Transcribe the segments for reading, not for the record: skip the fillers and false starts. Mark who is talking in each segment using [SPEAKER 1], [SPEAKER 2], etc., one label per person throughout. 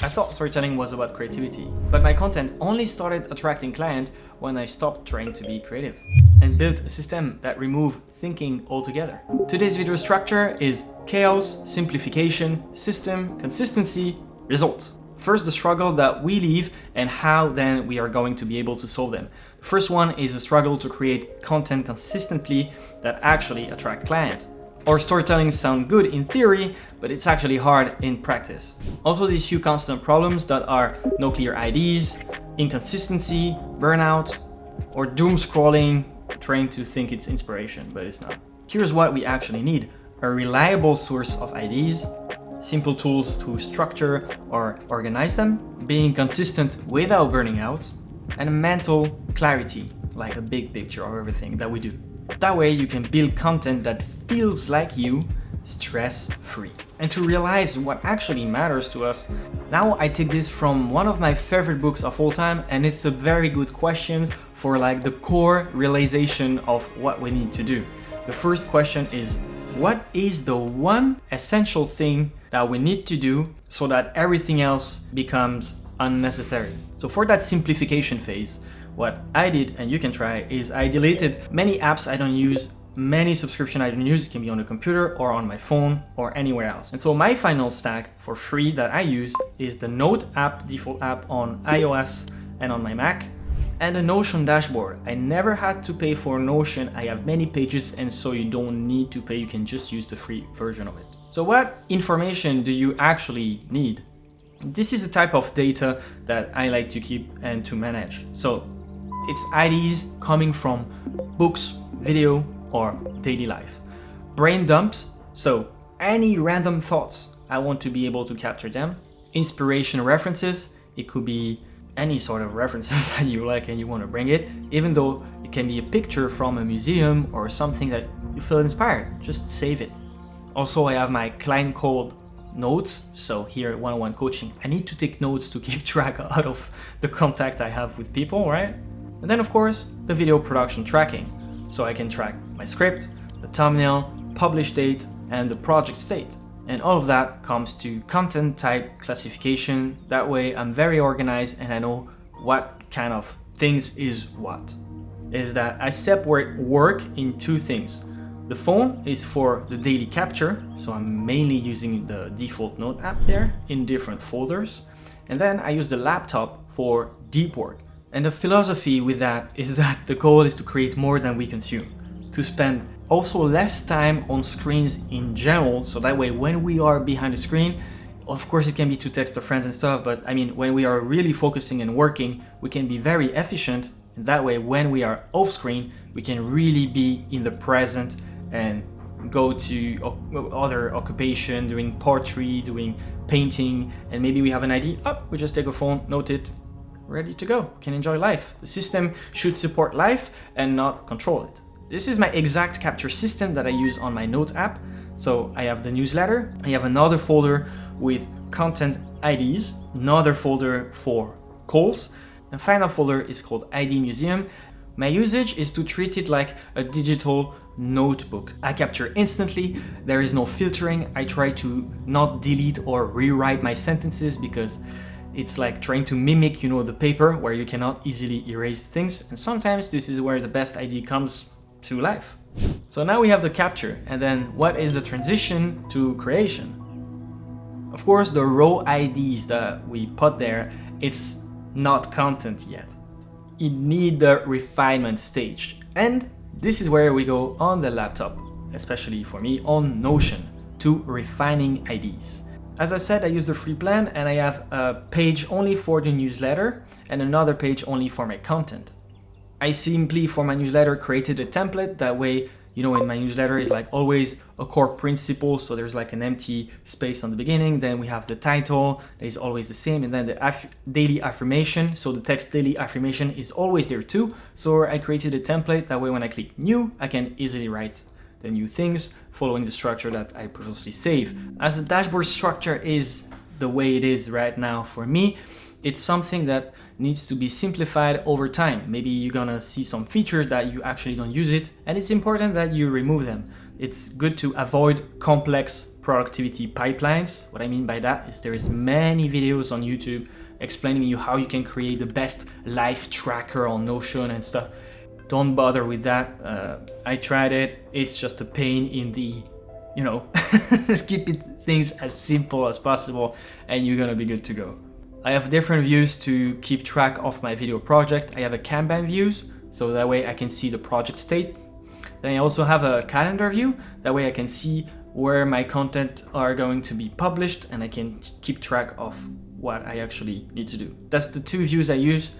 [SPEAKER 1] I thought storytelling was about creativity, but my content only started attracting clients when I stopped trying to be creative and built a system that removed thinking altogether. Today's video structure is chaos, simplification, system, consistency, result. First, the struggle that we live and how then we are going to be able to solve them. The first one is the struggle to create content consistently that actually attract clients. Our storytelling sound good in theory, but it's actually hard in practice. Also, these few constant problems that are no clear ideas, inconsistency, burnout, or doom scrolling, trying to think it's inspiration, but it's not. Here's what we actually need: a reliable source of ideas, simple tools to structure or organize them, being consistent without burning out, and mental clarity, like a big picture of everything that we do. That way you can build content that feels like you, stress-free. And to realize what actually matters to us, now I take this from one of my favorite books of all time, and it's a very good question for like the core realization of what we need to do. The first question is, what is the one essential thing that we need to do so that everything else becomes unnecessary? So for that simplification phase, what I did, and you can try, is I deleted many apps I don't use, many subscriptions I don't use. It can be on the computer or on my phone or anywhere else. And so my final stack for free that I use is the Note app, default app on iOS and on my Mac, and the Notion dashboard. I never had to pay for Notion. I have many pages, and so you don't need to pay. You can just use the free version of it. So what information do you actually need? This is the type of data that I like to keep and to manage. So it's ideas coming from books, video, or daily life. Brain dumps, so any random thoughts, I want to be able to capture them. Inspiration references, it could be any sort of references that you like and you want to bring it, even though it can be a picture from a museum or something that you feel inspired, just save it. Also, I have my client called notes. So here at one-on-one coaching, I need to take notes to keep track out of the contact I have with people, right? And then of course, the video production tracking. So I can track my script, the thumbnail, publish date, and the project state. And all of that comes to content type classification. That way I'm very organized and I know what kind of things is what. Is that I separate work in two things. The phone is for the daily capture, so I'm mainly using the default Note app there in different folders. And then I use the laptop for deep work. And the philosophy with that is that the goal is to create more than we consume, to spend also less time on screens in general, so that way when we are behind the screen, of course it can be to text our friends and stuff, but I mean when we are really focusing and working, we can be very efficient, and that way when we are off screen, we can really be in the present and go to other occupation, doing pottery, doing painting, and maybe we have an idea, we just take a phone, note it, ready to go, can enjoy life. The system should support life and not control it. This is my exact capture system that I use on my Note app. So I have the newsletter, I have another folder with content IDs, another folder for calls, and final folder is called ID Museum. My usage is to treat it like a digital notebook. I capture instantly, there is no filtering. I try to not delete or rewrite my sentences because it's like trying to mimic, the paper where you cannot easily erase things. And sometimes this is where the best idea comes to life. So now we have the capture, and then what is the transition to creation? Of course, the raw IDs that we put there, it's not content yet. It needs the refinement stage. And this is where we go on the laptop, especially for me on Notion, to refining IDs. As I said, I use the free plan and I have a page only for the newsletter and another page only for my content. I simply, for my newsletter, created a template. That way, in my newsletter is like always a core principle. So there's like an empty space on the beginning. Then we have the title that is always the same. And then the daily affirmation. So the text daily affirmation is always there too. So I created a template. That way, when I click new, I can easily write the new things following the structure that I previously saved. As the dashboard structure is the way it is right now for me, it's something that needs to be simplified over time. Maybe you're gonna see some features that you actually don't use it, and it's important that you remove them. It's good to avoid complex productivity pipelines. What I mean by that is there is many videos on YouTube explaining you how you can create the best life tracker on Notion and stuff. Don't bother with that. I tried it. It's just a pain in the, just keep things as simple as possible and you're gonna be good to go. I have different views to keep track of my video project. I have a Kanban views, so that way I can see the project state. Then I also have a calendar view. That way I can see where my content are going to be published and I can keep track of what I actually need to do. That's the two views I use.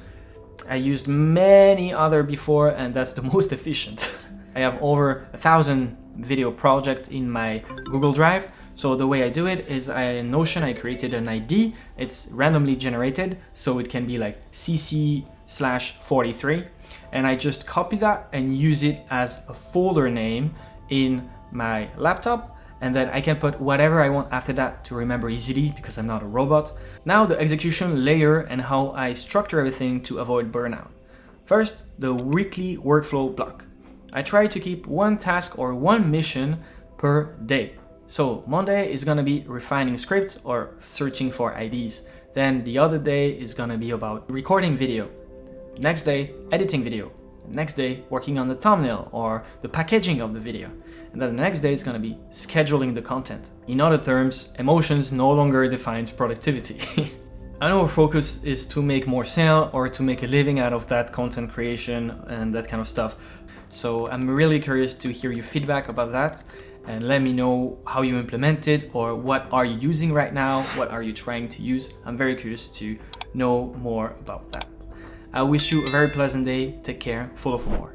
[SPEAKER 1] I used many other before and that's the most efficient. I have over 1,000 video projects in my Google Drive. So the way I do it is in Notion, I created an ID. It's randomly generated. So it can be like CC/43. And I just copy that and use it as a folder name in my laptop. And then I can put whatever I want after that to remember easily because I'm not a robot. Now the execution layer and how I structure everything to avoid burnout. First, the weekly workflow block. I try to keep one task or one mission per day. So Monday is gonna be refining scripts or searching for IDs. Then the other day is gonna be about recording video. Next day, editing video. Next day, working on the thumbnail or the packaging of the video. And then the next day is gonna be scheduling the content. In other terms, emotions no longer defines productivity. I know our focus is to make more sale or to make a living out of that content creation and that kind of stuff. So I'm really curious to hear your feedback about that and let me know how you implement it or what are you using right now, what are you trying to use. I'm very curious to know more about that. I wish you a very pleasant day. Take care. Follow for more.